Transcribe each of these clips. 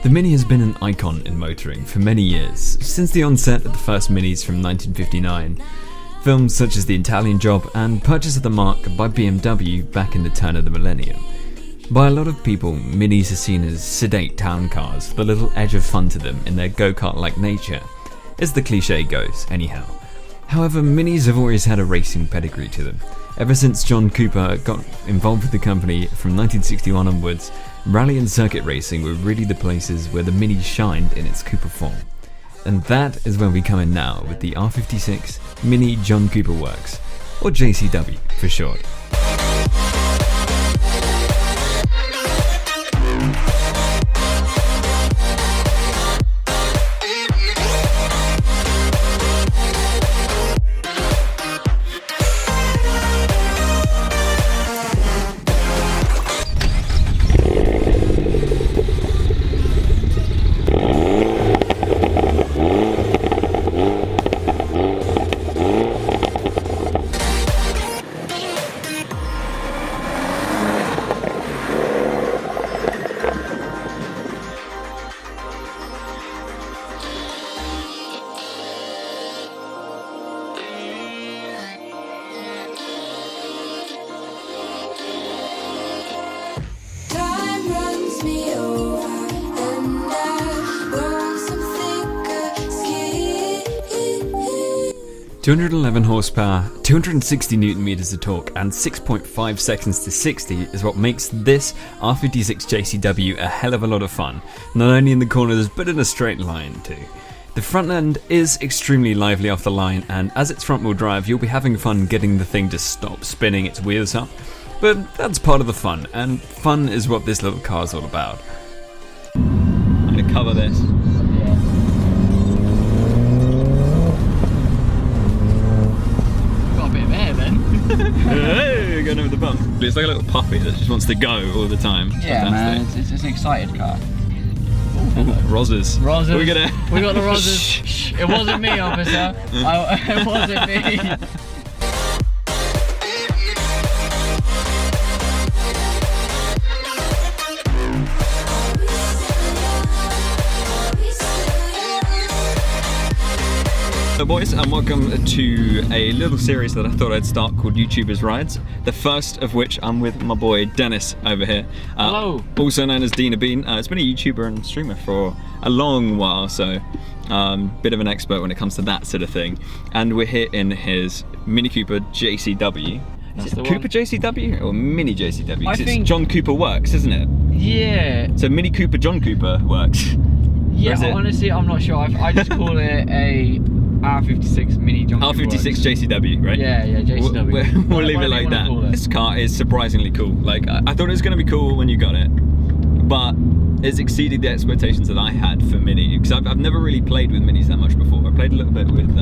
The Mini has been an icon in motoring for many years, since the onset of the first Minis from 1959, films such as The Italian Job and purchase of the marque by BMW back in the turn of the millennium. By a lot of people, Minis are seen as sedate town cars with a little edge of fun to them in their go-kart-like nature, as the cliche goes, anyhow. However, Minis have always had a racing pedigree to them. Ever since John Cooper got involved with the company from 1961 onwards, rally and circuit racing were really the places where the Mini shined in its Cooper form. And that is where we come in now with the R56 Mini John Cooper Works, or JCW for short. Me over and I want some thicker skin. 211 horsepower, 260 newton meters of torque, and 6.5 seconds to 60 is what makes this R56 JCW a hell of a lot of fun, not only in the corners but in a straight line too. The front end is extremely lively off the line, and as it's front wheel drive you'll be having fun getting the thing to stop spinning its wheels up. But that's part of the fun, and fun is what this little car is all about. I'm going to cover this. Got a bit of air then. Hey, going over the bump. It's like a little puppy that just wants to go all the time. It's Yeah, fantastic. man, it's an excited car. Rozzers. Rozzers. We got the Rozzers. Shh. It wasn't me, officer. It wasn't me. Hello boys, and welcome to a little series that I thought I'd start called YouTuber's Rides. The first of which I'm with my boy Dennis over here. Hello. Also known as Deanabean. It's been a YouTuber and streamer for a long while, so bit of an expert when it comes to that sort of thing. And we're here in his Mini Cooper JCW. Is it Cooper JCW or Mini JCW? 'Cause it's John Cooper Works, isn't it? Yeah. So Mini Cooper John Cooper Works. Yeah, honestly, I'm not sure. I just call it a R56 Mini John Cooper R56 Works. JCW, right? Yeah, JCW. We'll leave it like that. This car is surprisingly cool. Like, I thought it was going to be cool when you got it, but it's exceeded the expectations that I had for Mini, because I've never really played with Minis that much before. I played a little bit with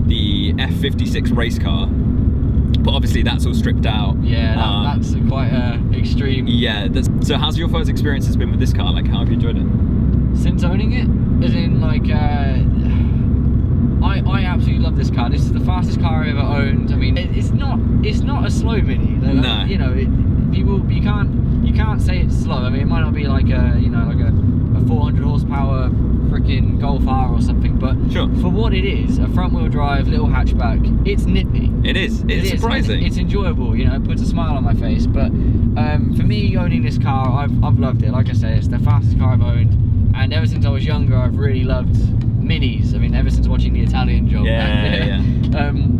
the F56 race car, but obviously that's all stripped out. Yeah, that's quite extreme. Yeah, so how's your first experiences been with this car? Like, how have you enjoyed it? Since owning it, as in like, I absolutely love this car. This is the fastest car I've ever owned. I mean, it's not a slow Mini. No. You know, you can't say it's slow. I mean, it might not be like a 400 horsepower freaking Golf R or something, but sure, for what it is, a front wheel drive little hatchback, it's nippy. It is. It's surprising. It's enjoyable. You know, it puts a smile on my face. But for me, owning this car, I've loved it. Like I say, it's the fastest car I've owned, and ever since I was younger, I've really loved Minis. I mean, ever since watching The Italian Job. Yeah.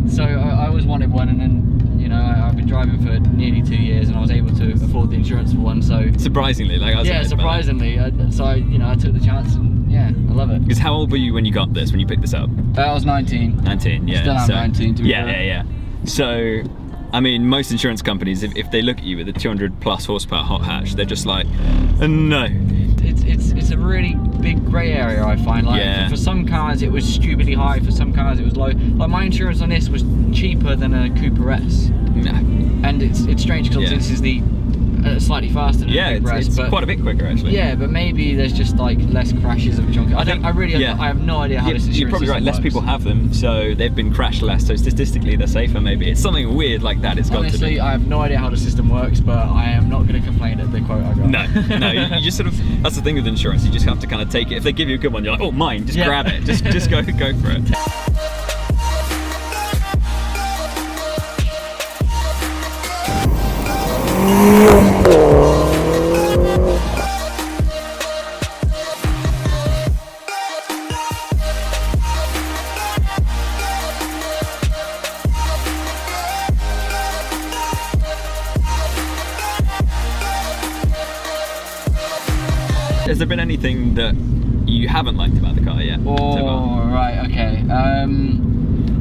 So I always wanted one, and then, you know, I've been driving for nearly 2 years, and I was able to afford the insurance for one. So surprisingly, like I was. Yeah, surprisingly. So I took the chance, and yeah, I love it. Because how old were you when you got this? When you picked this up? I was 19. 19. Yeah. Still am 19. To be fair. Yeah. So, I mean, most insurance companies, if they look at you with a 200 plus horsepower hot hatch, they're just like, no. It's a really big grey area, I find. Like, for some cars it was stupidly high, for some cars it was low. Like, my insurance on this was cheaper than a Cooper S. Nah. And it's strange because this is the slightly faster than Yeah, a big breast, it's but quite a bit quicker actually. yeah, but maybe there's just like less crashes of junk. I have no idea how this insurance You're probably right. system Less works. people have them, so they've been crashed less. So statistically, they're safer. Maybe it's something weird like that. It's got to Honestly, be. I have no idea how the system works, but I am not going to complain at the quote I got. No, you just sort of. That's the thing with insurance. You just have to kind of take it. If they give you a good one, you're like, oh, mine. Just grab it. Just go for it. Has there been anything that you haven't liked about the car yet? Oh, so far? right, okay.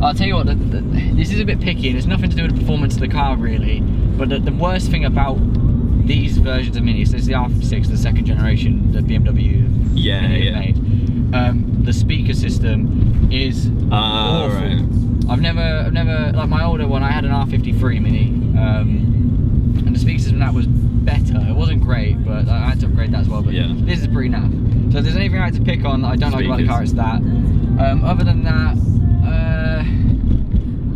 I'll tell you what, this is a bit picky and it's nothing to do with the performance of the car really, but the worst thing about these versions of Minis, there's the R56, the second generation that BMW made, the speaker system is awful. Right. I've never, like my older one, I had an R53 Mini, and the speaker system that was better. It wasn't great, but I had to upgrade that as well, but this is pretty naff. So if there's anything I had to pick on that I don't like about the car, it's that. Other than that,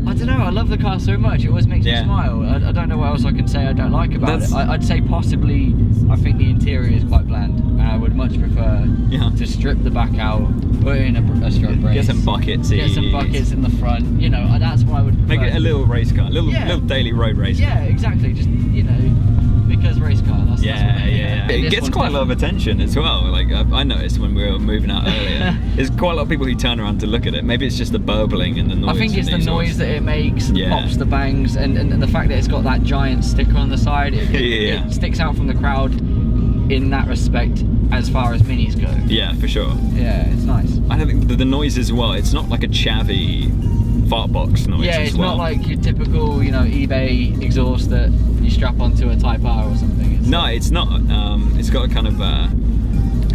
I don't know, I love the car so much, it always makes me smile. I don't know what else I can say I don't like about it. I'd say possibly, I think the interior is quite bland, and I would much prefer to strip the back out, put in a stroke brace. Get some buckets. Get some buckets in the front, you know, that's what I would prefer. Make it a little race car, a little daily road race car. Yeah, exactly, just, you know, because race car, that's It gets quite a lot of attention as well. Like I noticed when we were moving out earlier, there's quite a lot of people who turn around to look at it. Maybe it's just the burbling and the noise. I think it's the noise that it makes, the Yeah. pops, the bangs, and the fact that it's got that giant sticker on the side. It sticks out from the crowd in that respect as far as Minis go. Yeah, for sure. Yeah, it's nice. I don't think the noise as well. It's not like a chavvy fart box noise. Yeah, as it's well. not like your typical, you know, eBay exhaust that you strap onto a Type R or something. It's not. It's got a kind of a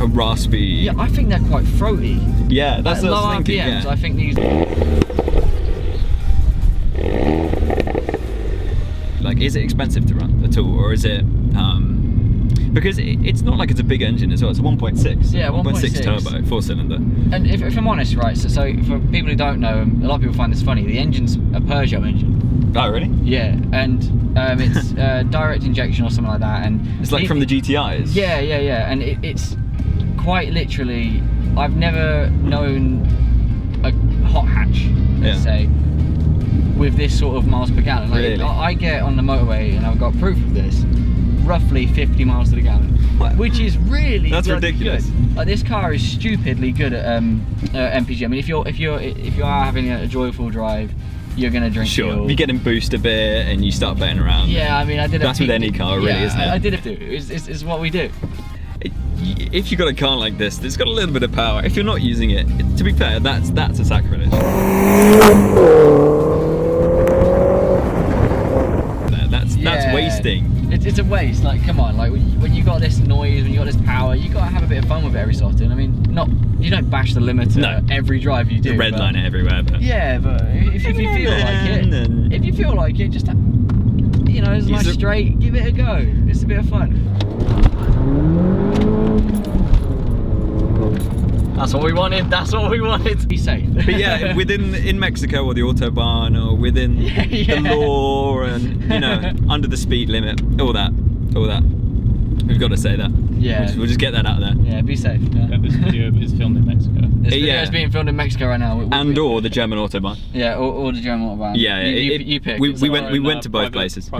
raspy. Yeah, I think they're quite throaty. Yeah, that's At what low I was thinking. RPMs, Yeah. I think these. Like, is it expensive to run at all, or is it? Because it's not like it's a big engine as well. It's a 1.6. Yeah, 1.6 turbo, 4-cylinder. And if I'm honest, right, so for people who don't know, a lot of people find this funny, the engine's a Peugeot engine. Oh, really? Yeah, and it's direct injection or something like that. And It's like from the GTIs. Yeah, and it's quite literally, I've never known a hot hatch, let's say, with this sort of miles per gallon. Like, Really? I get on the motorway, and I've got proof of this, roughly 50 miles to the gallon, which is really That's ridiculous. good. Like, this car is stupidly good at MPG. I mean, if you are having a joyful drive, you're gonna drink fuel. If you get in boost a bit and you start betting around. Yeah, I mean, I did. That's with any car, really, isn't it? I did it. It's what we do. If you've got a car like this that's got a little bit of power, if you're not using it, to be fair, that's a sacrilege. That's wasting. It's a waste. Like, come on, like when you got this noise, when you got this power, you gotta have a bit of fun with it every so often. I mean, you don't bash the limiter every drive you do. You redline it everywhere, but yeah, but if you feel like it, just you know, it's nice straight, give it a go. It's a bit of fun. That's what we wanted. That's what we wanted. Be safe. But yeah, in Mexico or the autobahn or within the law and, you know, under the speed limit, all that. We've got to say that. Yeah. We'll just get that out there. Yeah, be safe. Yeah. This video is filmed in Mexico. This video is being filmed in Mexico right now. Or the German autobahn. Yeah, or the German autobahn. Yeah, you pick. We went to both places.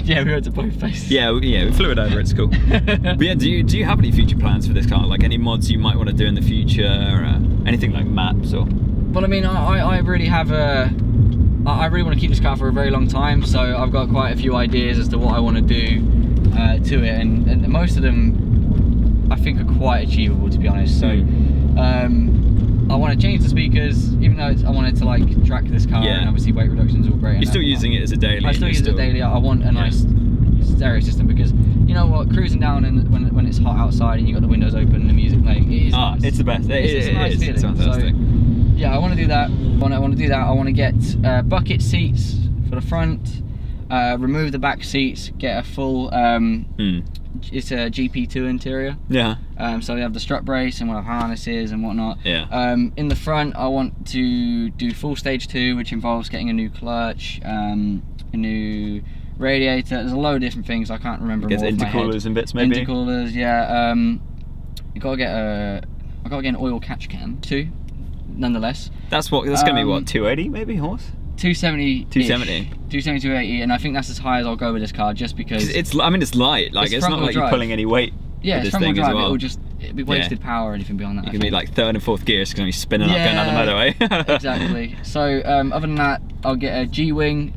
Yeah, we went to both places. Yeah, we flew it over. It's cool. But yeah, do you have any future plans for this car? Like any mods you might want to do in the future, or anything like maps or? Well, I mean, I really have I really want to keep this car for a very long time. So I've got quite a few ideas as to what I want to do to it, and most of them I think are quite achievable, to be honest. So I want to change the speakers, even though I wanted to like track this car, and obviously weight reduction is all great. You're still using it as a daily. I still use it as a daily. I want a nice stereo system, because you know what, cruising down and when it's hot outside and you got the windows open and the music playing, it is nice. It's the best. It's a nice feeling. It's fantastic. So, yeah, I want to do that. I want to get bucket seats for the front. remove the back seats, get a full. It's a GP2 interior. Yeah. So we have the strut brace and we'll have harnesses and whatnot. Yeah. In the front, I want to do full stage 2, which involves getting a new clutch, a new radiator. There's a load of different things I can't remember. Gets more off my head. intercoolers and bits, maybe. Intercoolers, yeah. I gotta get an oil catch can too. Nonetheless, That's gonna be what, 280 maybe horse? 270. 270. 270, 280, and I think that's as high as I'll go with this car, just because It's light. Like it's not front-wheel like you're drive. pulling any weight. Yeah, with it's this front-wheel thing as drive. well. It'd be wasted power or anything beyond that. You I can be think. like third and fourth gear, it's gonna be spinning up going down the motorway. Exactly. So other than that, I'll get a G-wing.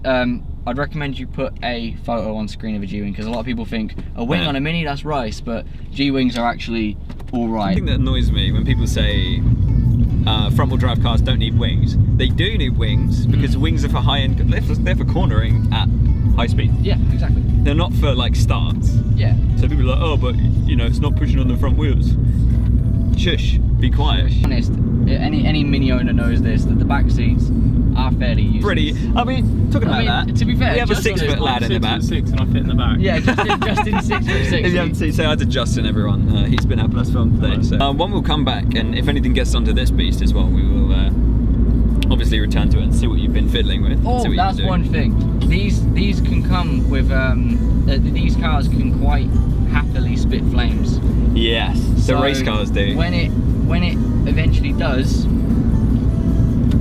I'd recommend you put a photo on screen of a G-wing, because a lot of people think a wing on a Mini, that's rice, but G-wings are actually all right. The thing that annoys me when people say front-wheel drive cars don't need wings. They do need wings because wings are for high-end. They're for cornering at high speed. Yeah, exactly. They're not for like starts. Yeah. So people are like, oh, but you know, it's not pushing on the front wheels. Shush, be quiet. To be honest, any Mini owner knows this, that the back seats are fairly useless. Pretty. I mean, talking about that. To be fair, we have a Justin 6-foot is lad in the back. 6'6" and I fit in the back. Yeah, Justin 6'6". If you haven't seen, say hi to Justin, everyone. He's been helping us film today. So one will come back, and if anything gets onto this beast as well, we will obviously return to it and see what you've been fiddling with. Oh, see what that's you've been one doing. thing. These can come with these cars can quite happily spit flames. Yes, the So race cars do. When it eventually does,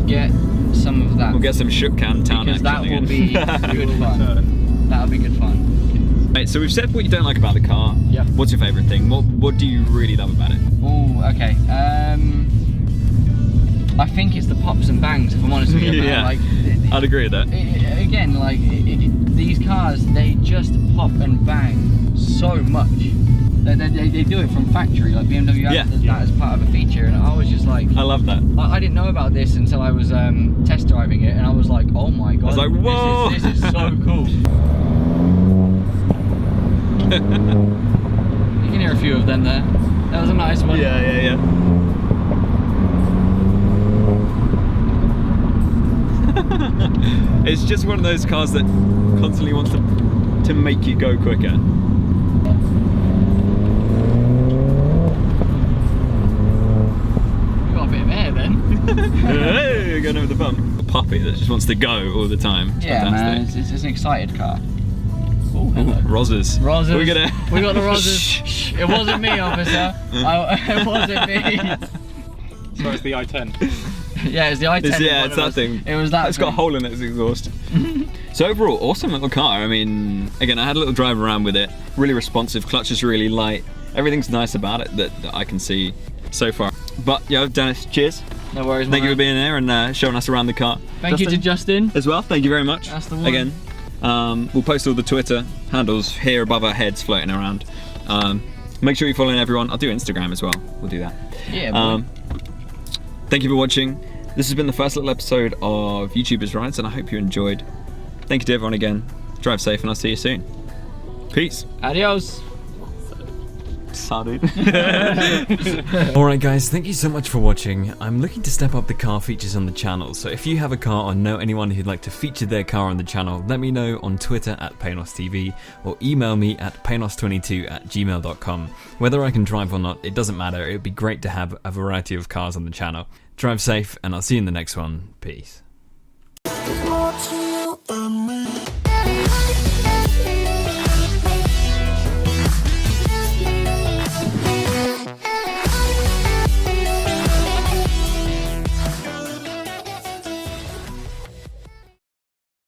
get some of that. We'll get some shook cam town because that action will again. be good fun. That'll be good fun. Right, so we've said what you don't like about the car. Yep. What's your favourite thing? What do you really love about it? Oh, okay. I think it's the pops and bangs, if I'm honest with you. man. Yeah, Like, I'd agree with that. again, like these cars, they just pop and bang so much. They do it from factory, like BMW has that as part of a feature, and I was just like, I love that. I didn't know about this until I was test driving it, and I was like, oh my god, I was like, whoa! this is so cool. You can hear a few of them there. That was a nice one. Yeah. It's just one of those cars that constantly wants to make you go quicker. You got a bit of air then. Hey, going over the bump. A puppy that just wants to go all the time. It's Yeah, man, fantastic. it's an excited car. Oh, Ooh, hello. Rozzers. Rozzers. We got the Rozzers. Shh. It wasn't me, officer. It wasn't me. So it's the i10. Yeah, it's the i10. It's that thing. It was that. It's got a thing. hole in its exhaust. So overall, awesome little car. I mean, again, I had a little drive around with it. Really responsive. Clutch is really light. Everything's nice about it that I can see so far. But yeah, Dennis, cheers. No worries, Thank you man. for being there and showing us around the car. Thank you to Justin. as well. Thank you very much. That's the one. Again, we'll post all the Twitter handles here above our heads floating around. Make sure you're following everyone. I'll do Instagram as well. We'll do that. Yeah, boy. Thank you for watching. This has been the first little episode of YouTuber's Rides, and I hope you enjoyed. Thank you to everyone again. Drive safe, and I'll see you soon. Peace. Adios. Salute. Alright guys, thank you so much for watching. I'm looking to step up the car features on the channel, so if you have a car or know anyone who'd like to feature their car on the channel, let me know on Twitter at PanosTV or email me at panos22@gmail.com. Whether I can drive or not, it doesn't matter. It would be great to have a variety of cars on the channel. Drive safe, and I'll see you in the next one. Peace. More to you and me.